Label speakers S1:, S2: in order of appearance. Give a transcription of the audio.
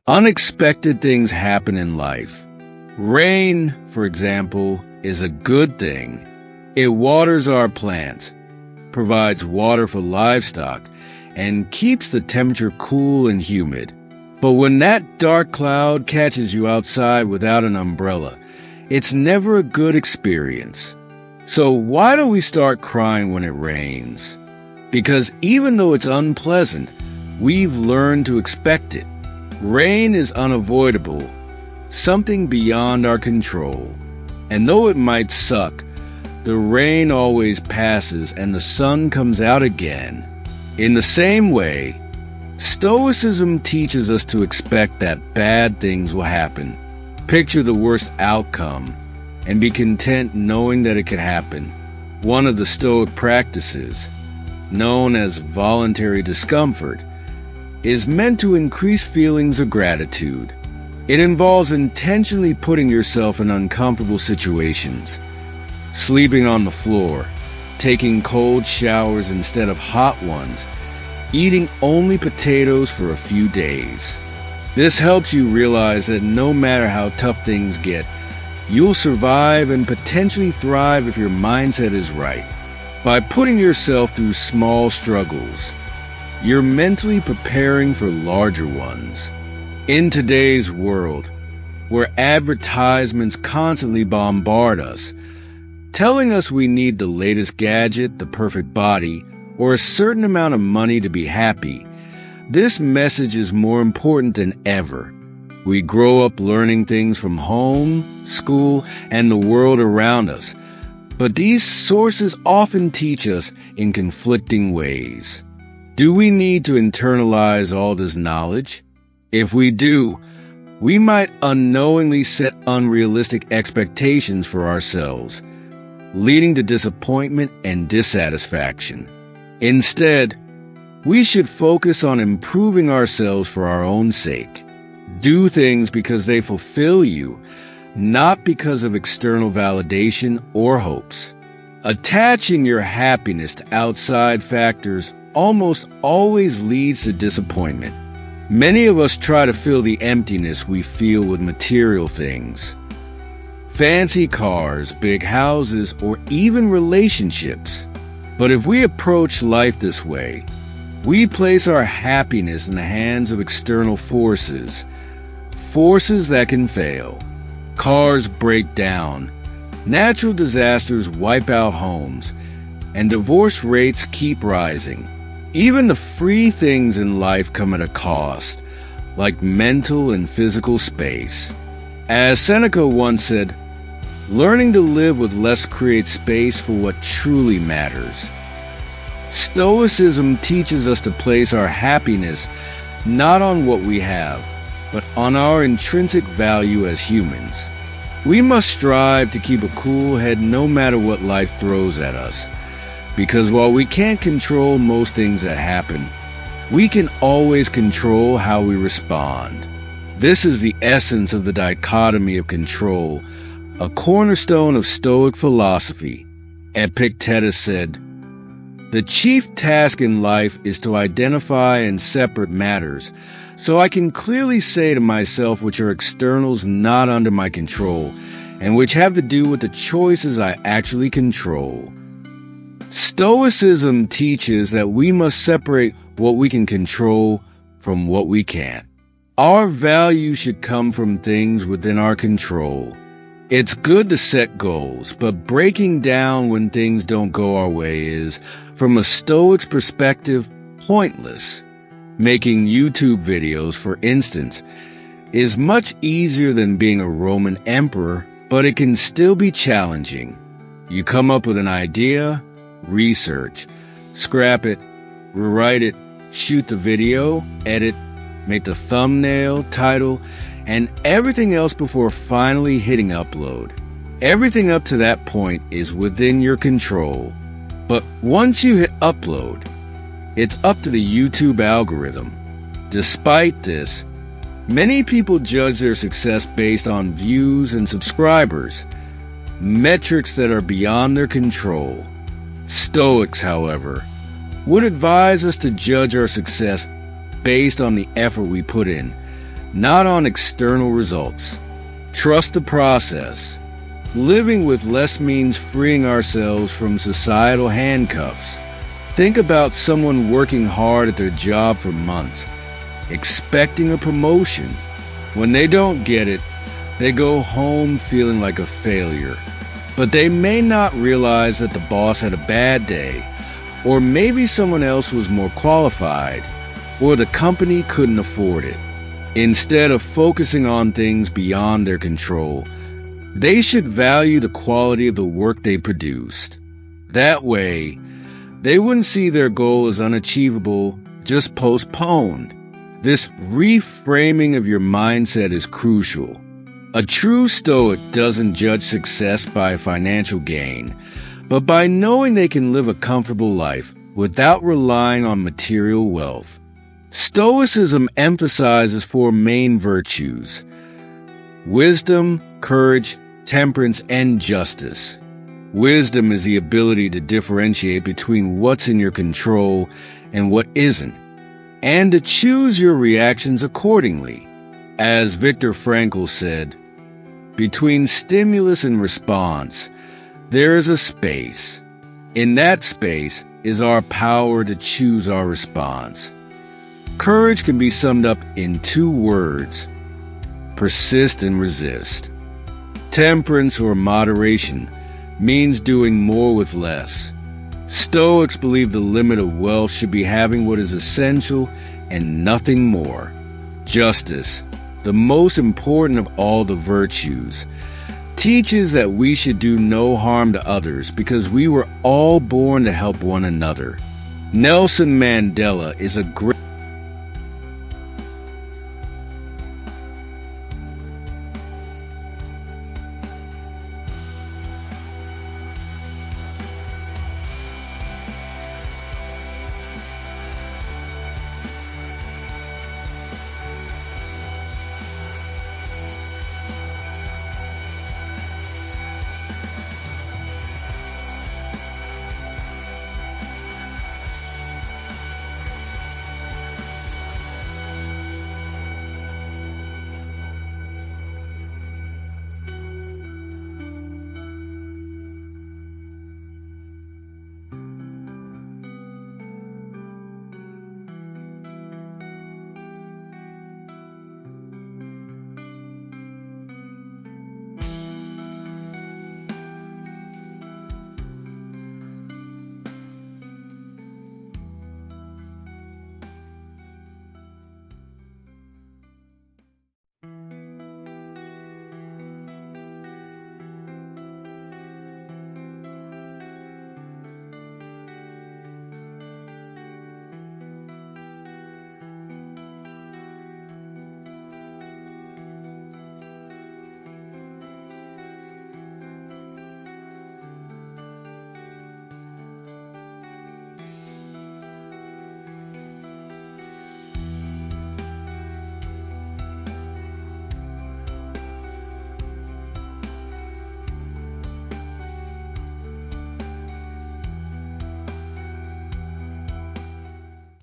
S1: Unexpected things happen in life. Rain, for example, is a good thing. It waters our plants, provides water for livestock, and keeps the temperature cool and humid. But when that dark cloud catches you outside without an umbrella, it's never a good experience. So why don't we start crying when it rains? Because even though it's unpleasant, we've learned to expect it. Rain is unavoidable, something beyond our control. And though it might suck, the rain always passes and the sun comes out again. In the same way, Stoicism teaches us to expect that bad things will happen, picture the worst outcome, and be content knowing that it could happen. One of the Stoic practices, known as voluntary discomfort, is meant to increase feelings of gratitude. It involves intentionally putting yourself in uncomfortable situations, sleeping on the floor, taking cold showers instead of hot ones, eating only potatoes for a few days. This helps you realize that no matter how tough things get, you'll survive and potentially thrive if your mindset is right. By putting yourself through small struggles, you're mentally preparing for larger ones. In today's world, where advertisements constantly bombard us, telling us we need the latest gadget, the perfect body, or a certain amount of money to be happy, this message is more important than ever. We grow up learning things from home, school, and the world around us, but these sources often teach us in conflicting ways. Do we need to internalize all this knowledge? If we do, we might unknowingly set unrealistic expectations for ourselves, leading to disappointment and dissatisfaction. Instead, we should focus on improving ourselves for our own sake. Do things because they fulfill you, not because of external validation or hopes. Attaching your happiness to outside factors almost always leads to disappointment. Many of us try to fill the emptiness we feel with material things. Fancy cars, big houses, or even relationships. But if we approach life this way, we place our happiness in the hands of external forces, forces that can fail. Cars break down, natural disasters wipe out homes, and divorce rates keep rising. Even the free things in life come at a cost, like mental and physical space. As Seneca once said, learning to live with less creates space for what truly matters. Stoicism teaches us to place our happiness not on what we have, but on our intrinsic value as humans. We must strive to keep a cool head no matter what life throws at us, because while we can't control most things that happen, we can always control how we respond. This is the essence of the dichotomy of control, a cornerstone of Stoic philosophy. Epictetus said, "The chief task in life is to identify and separate matters, so I can clearly say to myself which are externals not under my control, and which have to do with the choices I actually control." Stoicism teaches that we must separate what we can control from what we can't. Our value should come from things within our control. It's good to set goals, but breaking down when things don't go our way is, from a Stoic's perspective, pointless. Making YouTube videos, for instance, is much easier than being a Roman emperor, but it can still be challenging. You come up with an idea, research, scrap it, rewrite it, shoot the video, edit, make the thumbnail, title, and everything else before finally hitting upload. Everything up to that point is within your control. But once you hit upload, it's up to the YouTube algorithm. Despite this, many people judge their success based on views and subscribers, metrics that are beyond their control. Stoics, however, would advise us to judge our success based on the effort we put in, not on external results. Trust the process. Living with less means freeing ourselves from societal handcuffs. Think about someone working hard at their job for months, expecting a promotion. When they don't get it, they go home feeling like a failure. But they may not realize that the boss had a bad day, or maybe someone else was more qualified, or the company couldn't afford it. Instead of focusing on things beyond their control, they should value the quality of the work they produced. That way, they wouldn't see their goal as unachievable, just postponed. This reframing of your mindset is crucial. A true Stoic doesn't judge success by financial gain, but by knowing they can live a comfortable life without relying on material wealth. Stoicism emphasizes four main virtues: wisdom, courage, temperance, and justice. Wisdom is the ability to differentiate between what's in your control and what isn't, and to choose your reactions accordingly. As Viktor Frankl said, between stimulus and response, there is a space. In that space is our power to choose our response. Courage can be summed up in two words: persist and resist. Temperance, or moderation, means doing more with less. Stoics believe the limit of wealth should be having what is essential and nothing more. Justice, the most important of all the virtues, teaches that we should do no harm to others because we were all born to help one another. Nelson Mandela is a great